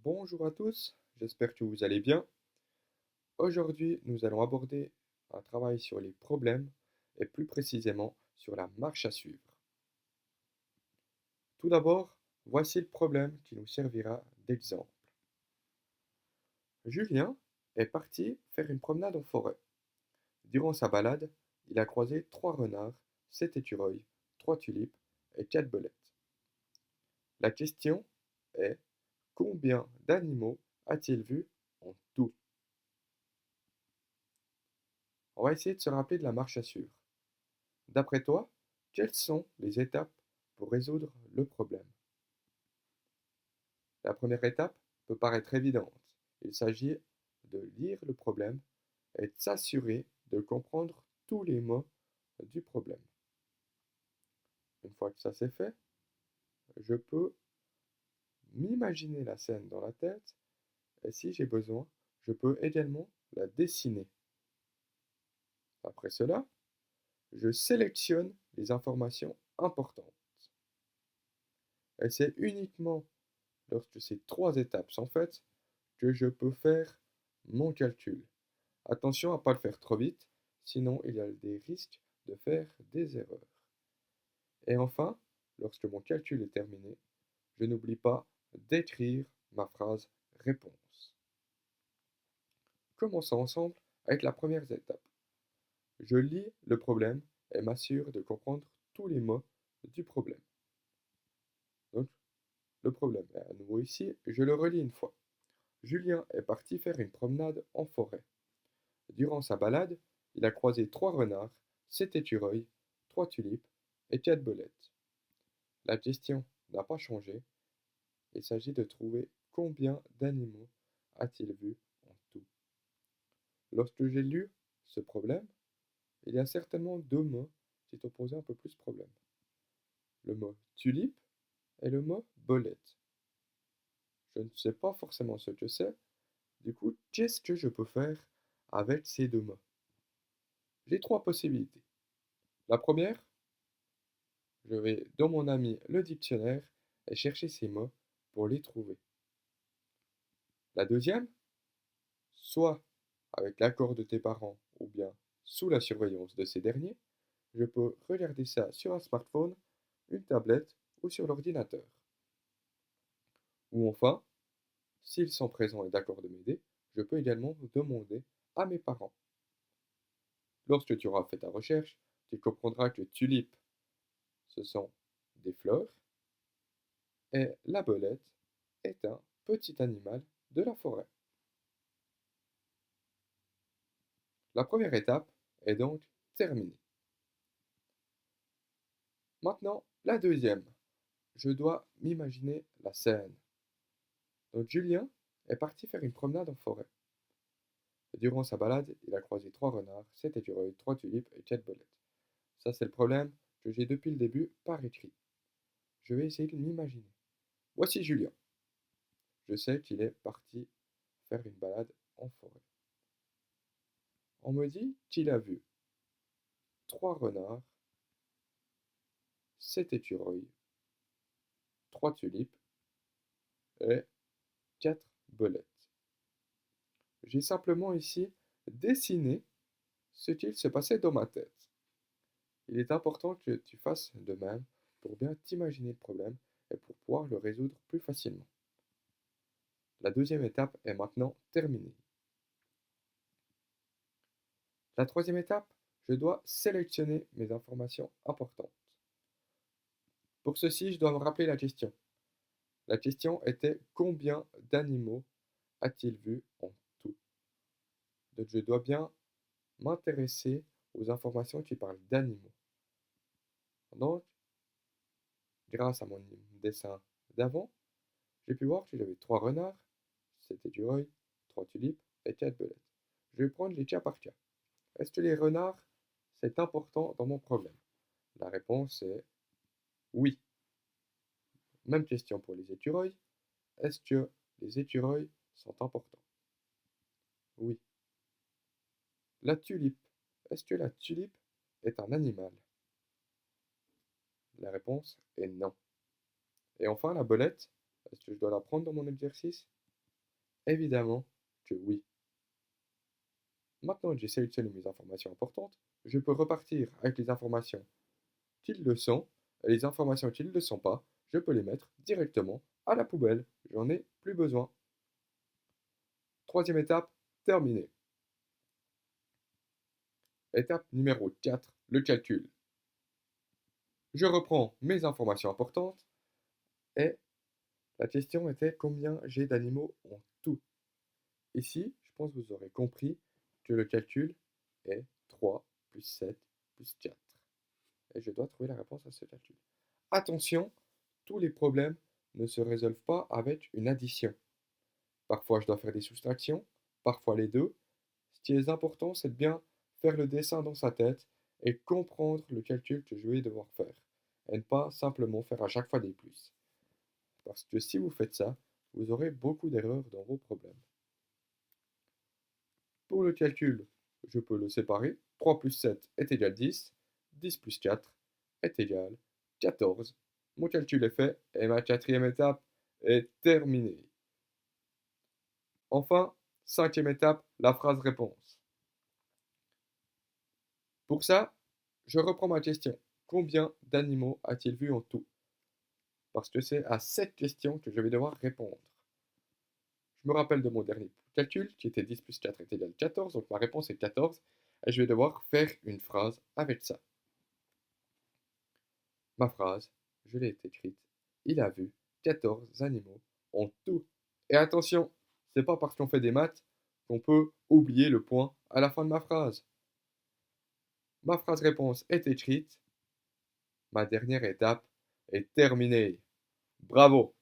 Bonjour à tous, j'espère que vous allez bien. Aujourd'hui, nous allons aborder un travail sur les problèmes et plus précisément sur la marche à suivre. Tout d'abord, voici le problème qui nous servira d'exemple. Julien est parti faire une promenade en forêt. Durant sa balade, il a croisé 3 renards, 7 écureuils, 3 tulipes et 4 belettes. La question est: combien d'animaux a-t-il vu en tout? On va essayer de se rappeler de la marche à suivre. D'après toi, quelles sont les étapes pour résoudre le problème? La première étape peut paraître évidente. Il s'agit de lire le problème et de s'assurer de comprendre tous les mots du problème. Une fois que ça c'est fait, je peux m'imaginer la scène dans la tête et si j'ai besoin, je peux également la dessiner. Après cela, je sélectionne les informations importantes. Et c'est uniquement lorsque ces 3 étapes sont faites que je peux faire mon calcul. Attention à ne pas le faire trop vite, sinon il y a des risques de faire des erreurs. Et enfin, lorsque mon calcul est terminé, je n'oublie pas d'écrire ma phrase réponse. Commençons ensemble avec la première étape. Je lis le problème et m'assure de comprendre tous les mots du problème. Donc, le problème est à nouveau ici, je le relis une fois. Julien est parti faire une promenade en forêt. Durant sa balade, il a croisé 3 renards, 7 écureuils, 3 tulipes et 4 belettes. La question n'a pas changé. Il s'agit de trouver combien d'animaux a-t-il vu en tout. Lorsque j'ai lu ce problème, il y a certainement 2 mots qui t'ont posé un peu plus problème. Le mot tulipe et le mot belette. Je ne sais pas forcément ce que c'est. Du coup, qu'est-ce que je peux faire avec ces 2 mots? J'ai 3 possibilités. La première, je vais dans mon ami le dictionnaire et chercher ces mots pour les trouver. La deuxième, soit avec l'accord de tes parents ou bien sous la surveillance de ces derniers, je peux regarder ça sur un smartphone, une tablette ou sur l'ordinateur. Ou enfin, s'ils sont présents et d'accord de m'aider, je peux également demander à mes parents. Lorsque tu auras fait ta recherche, tu comprendras que tulipe, ce sont des fleurs, et la belette est un petit animal de la forêt. La première étape est donc terminée. Maintenant, la deuxième. Je dois m'imaginer la scène. Donc Julien est parti faire une promenade en forêt. Durant sa balade, il a croisé 3 renards, 7 écureuils, 3 tulipes et 4 belettes. Ça, c'est le problème que j'ai depuis le début par écrit. Je vais essayer de m'imaginer. Voici Julien. Je sais qu'il est parti faire une balade en forêt. On me dit qu'il a vu 3 renards, 7 écureuils, 3 tulipes et 4 belettes. J'ai simplement ici dessiné ce qu'il se passait dans ma tête. Il est important que tu fasses de même pour bien t'imaginer le problème et pour pouvoir le résoudre plus facilement. La deuxième étape est maintenant terminée. La troisième étape, je dois sélectionner mes informations importantes. Pour ceci, je dois me rappeler la question. La question était: combien d'animaux a-t-il vu en tout? Donc je dois bien m'intéresser aux informations qui parlent d'animaux. Donc, grâce à mon dessin d'avant, j'ai pu voir que j'avais 3 renards, 7 écureuils, 3 tulipes et 4 belettes. Je vais prendre les cas par cas. Est-ce que les renards, c'est important dans mon problème? La réponse est oui. Même question pour les écureuils. Est-ce que les écureuils sont importants? Oui. La tulipe. Est-ce que la tulipe est un animal? La réponse est non. Et enfin, la belette. Est-ce que je dois la prendre dans mon exercice? Évidemment que oui. Maintenant que j'ai sélectionné mes informations importantes, je peux repartir avec les informations qu'ils le sont, et les informations qui ne le sont pas, je peux les mettre directement à la poubelle. J'en ai plus besoin. Troisième étape, terminée. Étape numéro 4, le calcul. Je reprends mes informations importantes et la question était combien j'ai d'animaux en tout. Ici, je pense que vous aurez compris que le calcul est 3 plus 7 plus 4. Et je dois trouver la réponse à ce calcul. Attention, tous les problèmes ne se résolvent pas avec une addition. Parfois, je dois faire des soustractions, parfois les deux. Ce qui est important, c'est de bien faire le dessin dans sa tête et comprendre le calcul que je vais devoir faire. Et ne pas simplement faire à chaque fois des plus. Parce que si vous faites ça, vous aurez beaucoup d'erreurs dans vos problèmes. Pour le calcul, je peux le séparer. 3 plus 7 est égal à 10. 10 plus 4 est égal à 14. Mon calcul est fait et ma quatrième étape est terminée. Enfin, cinquième étape, la phrase réponse. Pour ça, je reprends ma question. Combien d'animaux a-t-il vu en tout? Parce que c'est à cette question que je vais devoir répondre. Je me rappelle de mon dernier calcul, qui était 10 plus 4 est égal à 14, donc ma réponse est 14, et je vais devoir faire une phrase avec ça. Ma phrase, je l'ai écrite. Il a vu 14 animaux en tout. Et attention, c'est pas parce qu'on fait des maths qu'on peut oublier le point à la fin de ma phrase. Ma phrase réponse est écrite. Ma dernière étape est terminée. Bravo!